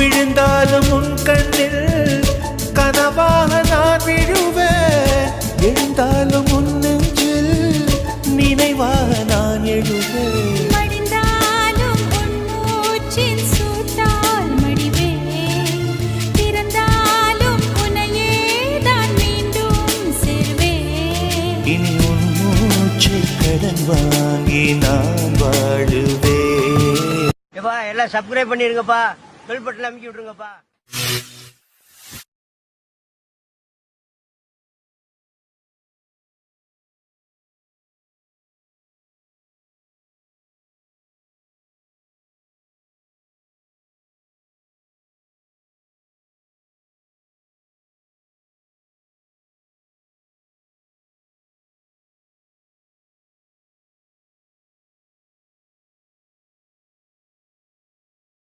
விழுந்தாலும் உன் கண்ணில் கனவாக நான் விழுவேன். எழுந்தாலும் உன் நெஞ்சில் நினைவாக நான் எழுவேன். இனி உன் மூச்சை கடன் வாங்கி நான் வாழுவேன். எல்லாம் சப்ஸ்கிரைப் பண்ணிருங்கப்பா, பெல் பட்டன் அமைக்கி விட்டுருங்கப்பா.